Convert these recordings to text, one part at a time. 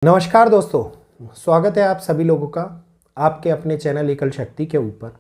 नमस्कार दोस्तों, स्वागत है आप सभी लोगों का आपके अपने चैनल एकल शक्ति के ऊपर।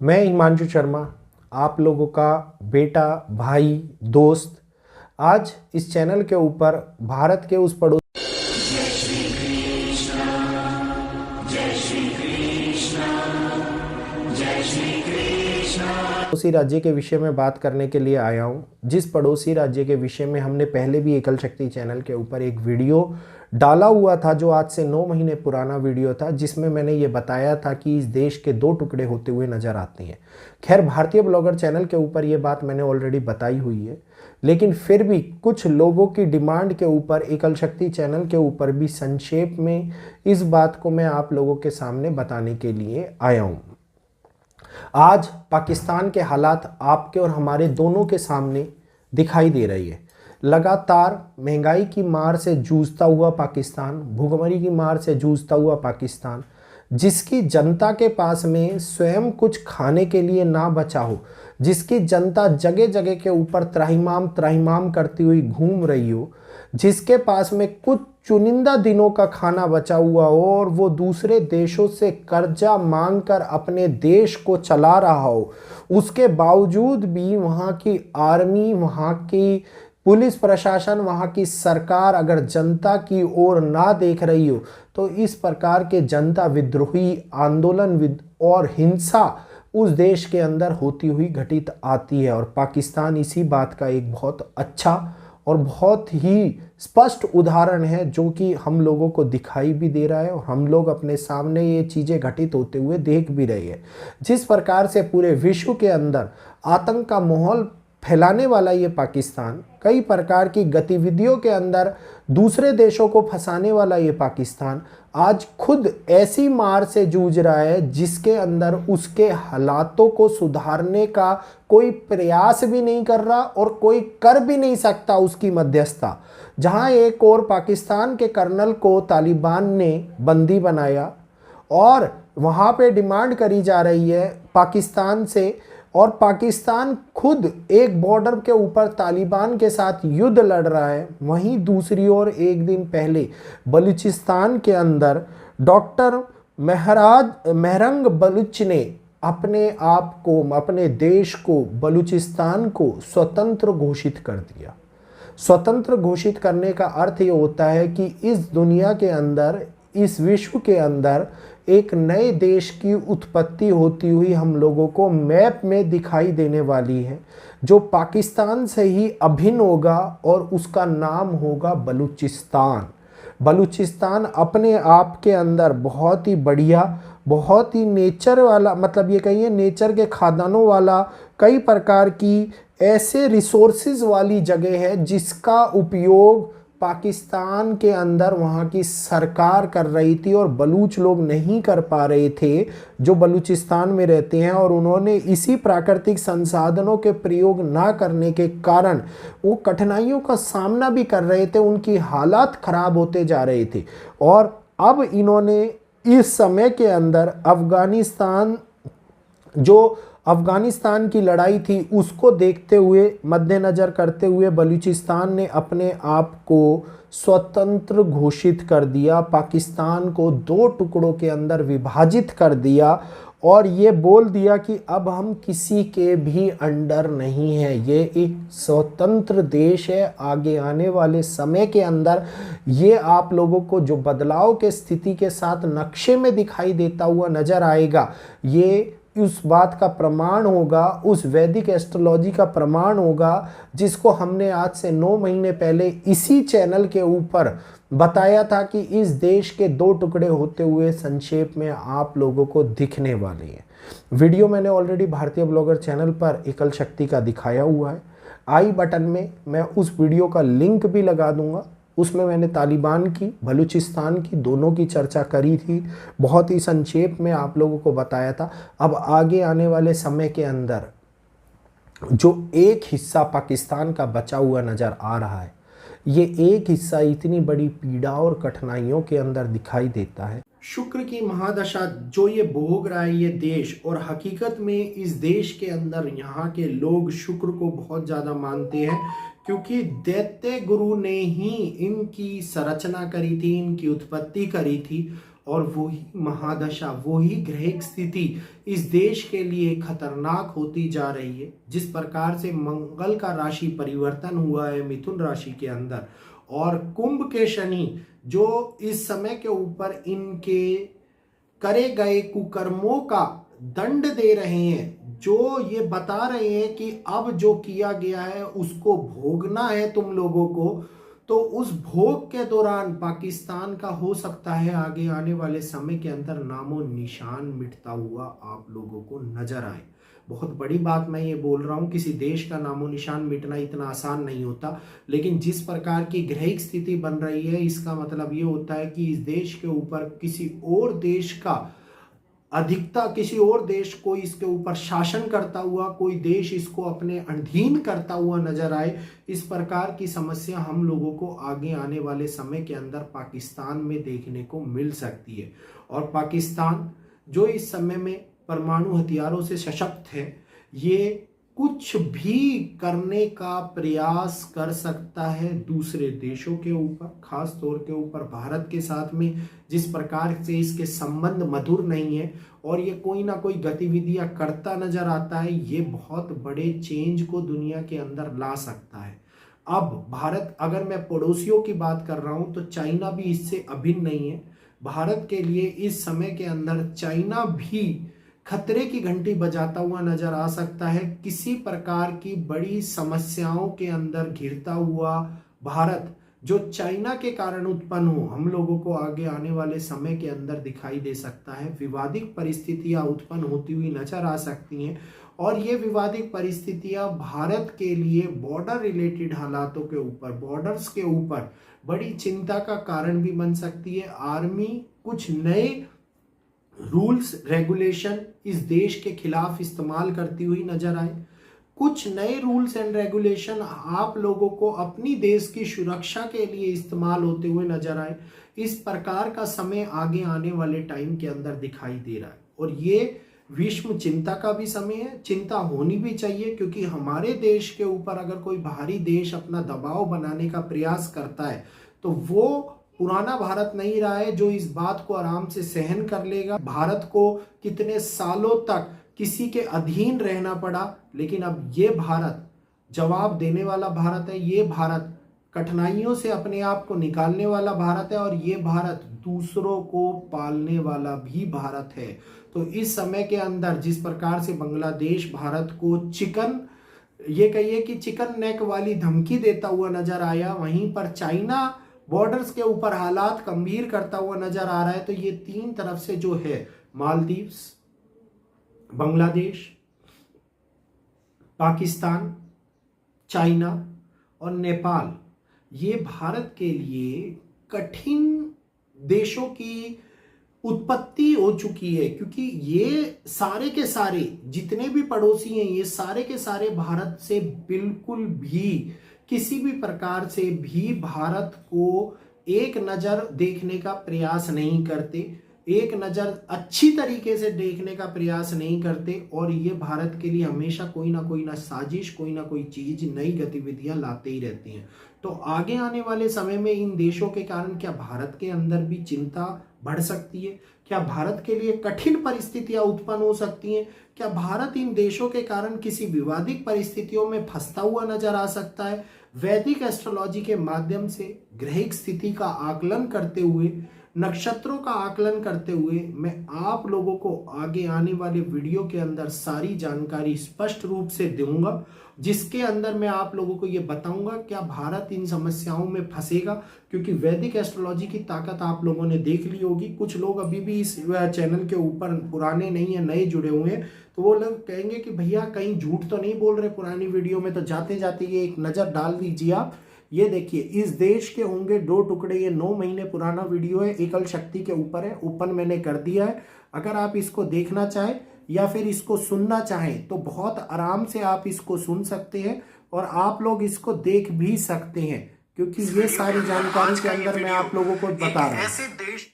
मैं हिमांशु शर्मा, आप लोगों का बेटा, भाई, दोस्त। आज इस चैनल के ऊपर भारत के उस पड़ोसी राज्य के विषय में बात करने के लिए आया हूं, जिस पड़ोसी राज्य के विषय में हमने पहले भी एकल शक्ति चैनल के ऊपर एक वीडियो डाला हुआ था, जो आज से 9 महीने पुराना वीडियो था, जिसमें मैंने ये बताया था कि इस देश के 2 टुकड़े होते हुए नजर आते हैं। खैर, भारतीय ब्लॉगर चैनल के ऊपर ये बात मैंने ऑलरेडी बताई हुई है, लेकिन फिर भी कुछ लोगों की डिमांड के ऊपर एकल शक्ति चैनल के ऊपर भी संक्षेप में इस बात को मैं आप लोगों के सामने बताने के लिए आया हूँ। आज पाकिस्तान के हालात आपके और हमारे दोनों के सामने दिखाई दे रही है। लगातार महंगाई की मार से जूझता हुआ पाकिस्तान, भूखमरी की मार से जूझता हुआ पाकिस्तान, जिसकी जनता के पास में स्वयं कुछ खाने के लिए ना बचा हो, जिसकी जनता जगह जगह के ऊपर त्राहिमाम त्राहिमाम करती हुई घूम रही हो, जिसके पास में कुछ चुनिंदा दिनों का खाना बचा हुआ हो और वो दूसरे देशों से कर्जा मांगकर अपने देश को चला रहा हो, उसके बावजूद भी वहाँ की आर्मी, वहाँ की पुलिस प्रशासन, वहाँ की सरकार अगर जनता की ओर ना देख रही हो, तो इस प्रकार के जनता विद्रोही आंदोलन और हिंसा उस देश के अंदर होती हुई घटित आती है। और पाकिस्तान इसी बात का एक बहुत अच्छा और बहुत ही स्पष्ट उदाहरण है, जो कि हम लोगों को दिखाई भी दे रहा है और हम लोग अपने सामने ये चीज़ें घटित होते हुए देख भी रहे हैं। जिस प्रकार से पूरे विश्व के अंदर आतंक का माहौल फैलाने वाला ये पाकिस्तान, कई प्रकार की गतिविधियों के अंदर दूसरे देशों को फंसाने वाला ये पाकिस्तान आज खुद ऐसी मार से जूझ रहा है जिसके अंदर उसके हालातों को सुधारने का कोई प्रयास भी नहीं कर रहा और कोई कर भी नहीं सकता उसकी मध्यस्थता। जहां एक और पाकिस्तान के कर्नल को तालिबान ने बंदी बनाया और वहां पे डिमांड करी जा रही है पाकिस्तान से, और पाकिस्तान खुद एक बॉर्डर के ऊपर तालिबान के साथ युद्ध लड़ रहा है। वहीं दूसरी ओर एक दिन पहले बलूचिस्तान के अंदर डॉक्टर मेहरंग बलूच ने अपने आप को, अपने देश को, बलूचिस्तान को स्वतंत्र घोषित कर दिया। स्वतंत्र घोषित करने का अर्थ ये होता है कि इस दुनिया के अंदर, इस विश्व के अंदर एक नए देश की उत्पत्ति होती हुई हम लोगों को मैप में दिखाई देने वाली है, जो पाकिस्तान से ही अभिन्न होगा और उसका नाम होगा बलूचिस्तान। बलूचिस्तान अपने आप के अंदर बहुत ही बढ़िया, बहुत ही नेचर वाला, मतलब ये कहिए नेचर के खादानों वाला, कई प्रकार की ऐसे रिसोर्सेज वाली जगह है जिसका उपयोग पाकिस्तान के अंदर वहाँ की सरकार कर रही थी और बलूच लोग नहीं कर पा रहे थे, जो बलूचिस्तान में रहते हैं। और उन्होंने इसी प्राकृतिक संसाधनों के प्रयोग ना करने के कारण वो कठिनाइयों का सामना भी कर रहे थे, उनकी हालात खराब होते जा रहे थे। और अब इन्होंने इस समय के अंदर अफगानिस्तान की लड़ाई थी, उसको देखते हुए, मद्देनज़र करते हुए बलूचिस्तान ने अपने आप को स्वतंत्र घोषित कर दिया, पाकिस्तान को 2 टुकड़ों के अंदर विभाजित कर दिया और ये बोल दिया कि अब हम किसी के भी अंडर नहीं है, ये एक स्वतंत्र देश है। आगे आने वाले समय के अंदर ये आप लोगों को जो बदलाव के स्थिति के साथ नक्शे में दिखाई देता हुआ नज़र आएगा, ये उस बात का प्रमाण होगा, उस वैदिक एस्ट्रोलॉजी का प्रमाण होगा, जिसको हमने आज से 9 महीने पहले इसी चैनल के ऊपर बताया था कि इस देश के 2 टुकड़े होते हुए संक्षेप में आप लोगों को दिखने वाले हैं। वीडियो मैंने ऑलरेडी भारतीय ब्लॉगर चैनल पर एकल शक्ति का दिखाया हुआ है। आई बटन में मैं उस वीडियो का लिंक भी लगा दूंगा। उसमें मैंने तालिबान की, बलूचिस्तान की, दोनों की चर्चा करी थी, बहुत ही संक्षेप में आप लोगों को बताया था। अब आगे आने वाले समय के अंदर जो एक हिस्सा पाकिस्तान का बचा हुआ नज़र आ रहा है, ये एक हिस्सा इतनी बड़ी पीड़ा और कठिनाइयों के अंदर दिखाई देता है। शुक्र की महादशा जो ये भोग रहा है ये देश, और हकीकत में इस देश के अंदर यहाँ के लोग शुक्र को बहुत ज़्यादा मानते हैं, क्योंकि दैत्य गुरु ने ही इनकी संरचना करी थी, इनकी उत्पत्ति करी थी, और वही महादशा, वही ग्रहिक स्थिति इस देश के लिए खतरनाक होती जा रही है। जिस प्रकार से मंगल का राशि परिवर्तन हुआ है मिथुन राशि के अंदर, और कुंभ के शनि जो इस समय के ऊपर इनके करे गए कुकर्मों का दंड दे रहे हैं, जो ये बता रहे हैं कि अब जो किया गया है उसको भोगना है तुम लोगों को, तो उस भोग के दौरान पाकिस्तान का हो सकता है आगे आने वाले समय के अंदर नामो निशान मिटता हुआ आप लोगों को नजर आए। बहुत बड़ी बात मैं ये बोल रहा हूँ, किसी देश का नामो निशान मिटना इतना आसान नहीं होता, लेकिन जिस प्रकार की ग्रहिक स्थिति बन रही है इसका मतलब ये होता है कि इस देश के ऊपर किसी और देश का अधिकता, किसी और देश को इसके ऊपर शासन करता हुआ, कोई देश इसको अपने अधीन करता हुआ नजर आए। इस प्रकार की समस्या हम लोगों को आगे आने वाले समय के अंदर पाकिस्तान में देखने को मिल सकती है। और पाकिस्तान जो इस समय में परमाणु हथियारों से सशक्त है, ये कुछ भी करने का प्रयास कर सकता है दूसरे देशों के ऊपर, खास तौर के ऊपर भारत के साथ में जिस प्रकार से इसके संबंध मधुर नहीं है और ये कोई ना कोई गतिविधियां करता नजर आता है, ये बहुत बड़े चेंज को दुनिया के अंदर ला सकता है। अब भारत, अगर मैं पड़ोसियों की बात कर रहा हूं तो चाइना भी इससे अभिन्न नहीं है। भारत के लिए इस समय के अंदर चाइना भी खतरे की घंटी बजाता हुआ नजर आ सकता है। किसी प्रकार की बड़ी समस्याओं के अंदर घिरता हुआ भारत, जो चाइना के कारण उत्पन्न हो, हम लोगों को आगे आने वाले समय के अंदर दिखाई दे सकता है। विवादित परिस्थितियां उत्पन्न होती हुई नजर आ सकती हैं, और ये विवादित परिस्थितियां भारत के लिए बॉर्डर रिलेटेड हालातों के ऊपर, बॉर्डर्स के ऊपर बड़ी चिंता का कारण भी बन सकती है। आर्मी कुछ नए रूल्स रेगुलेशन इस देश के खिलाफ इस्तेमाल करती हुई नजर आए। कुछ नए रूल्स एंड रेगुलेशन आप लोगों को अपनी देश की सुरक्षा के लिए इस्तेमाल होते हुए नजर आए। इस प्रकार का समय आगे आने वाले टाइम के अंदर दिखाई दे रहा है, और ये विश्व चिंता का भी समय है। चिंता होनी भी चाहिए, क्योंकि हमारे देश के ऊपर अगर कोई बाहरी देश अपना दबाव बनाने का प्रयास करता है तो वो पुराना भारत नहीं रहा है जो इस बात को आराम से सहन कर लेगा। भारत को कितने सालों तक किसी के अधीन रहना पड़ा, लेकिन अब ये भारत जवाब देने वाला भारत है। ये भारत कठिनाइयों से अपने आप को निकालने वाला भारत है, और ये भारत दूसरों को पालने वाला भी भारत है। तो इस समय के अंदर जिस प्रकार से बांग्लादेश भारत को चिकन, ये कहिए कि चिकन नेक वाली धमकी देता हुआ नजर आया, वहीं पर चाइना बॉर्डर्स के ऊपर हालात गंभीर करता हुआ नजर आ रहा है। तो ये तीन तरफ से जो है, मालदीव्स, बांग्लादेश, पाकिस्तान, चाइना और नेपाल, ये भारत के लिए कठिन देशों की उत्पत्ति हो चुकी है, क्योंकि ये सारे के सारे जितने भी पड़ोसी हैं, ये सारे के सारे भारत से बिल्कुल भी किसी भी प्रकार से भी भारत को एक नज़र देखने का प्रयास नहीं करते, एक नज़र अच्छी तरीके से देखने का प्रयास नहीं करते, और ये भारत के लिए हमेशा कोई ना साजिश, कोई ना कोई चीज, नई गतिविधियां लाते ही रहती हैं। तो आगे आने वाले समय में इन देशों के कारण क्या भारत के अंदर भी चिंता बढ़ सकती है? क्या भारत के लिए कठिन परिस्थितियां उत्पन्न हो सकती हैं? क्या भारत इन देशों के कारण किसी विवादित परिस्थितियों में फंसता हुआ नजर आ सकता है? वैदिक एस्ट्रोलॉजी के माध्यम से ग्रहिक स्थिति का आकलन करते हुए, नक्षत्रों का आकलन करते हुए, मैं आप लोगों को आगे आने वाले वीडियो के अंदर सारी जानकारी स्पष्ट रूप से दूंगा, जिसके अंदर मैं आप लोगों को ये बताऊंगा क्या भारत इन समस्याओं में फंसेगा। क्योंकि वैदिक एस्ट्रोलॉजी की ताकत आप लोगों ने देख ली होगी। कुछ लोग अभी भी इस चैनल के ऊपर पुराने नहीं है, नए जुड़े हुए हैं, तो वो लोग कहेंगे कि भैया कहीं झूठ तो नहीं बोल रहे पुरानी वीडियो में। तो जाते जाते ये एक नज़र डाल दीजिए आप। ये देखिए, इस देश के होंगे दो टुकड़े, ये 9 महीने पुराना वीडियो है, एकल शक्ति के ऊपर है, ओपन मैंने कर दिया है। अगर आप इसको देखना चाहें या फिर इसको सुनना चाहें तो बहुत आराम से आप इसको सुन सकते हैं, और आप लोग इसको देख भी सकते हैं, क्योंकि ये सारी जानकारी के अंदर मैं आप लोगों को बता रहा हूं। ऐसे देश,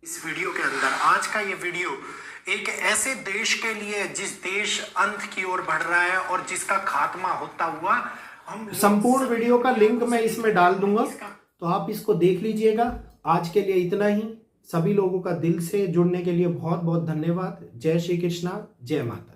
इस वीडियो के अंदर आज का ये वीडियो एक ऐसे देश के लिए जिस देश अंत की ओर बढ़ रहा है और जिसका खात्मा होता हुआ संपूर्ण वीडियो का लिंक मैं इसमें डाल दूंगा, तो आप इसको देख लीजिएगा। आज के लिए इतना ही। सभी लोगों का दिल से जुड़ने के लिए बहुत बहुत धन्यवाद। जय श्री कृष्णा, जय माता।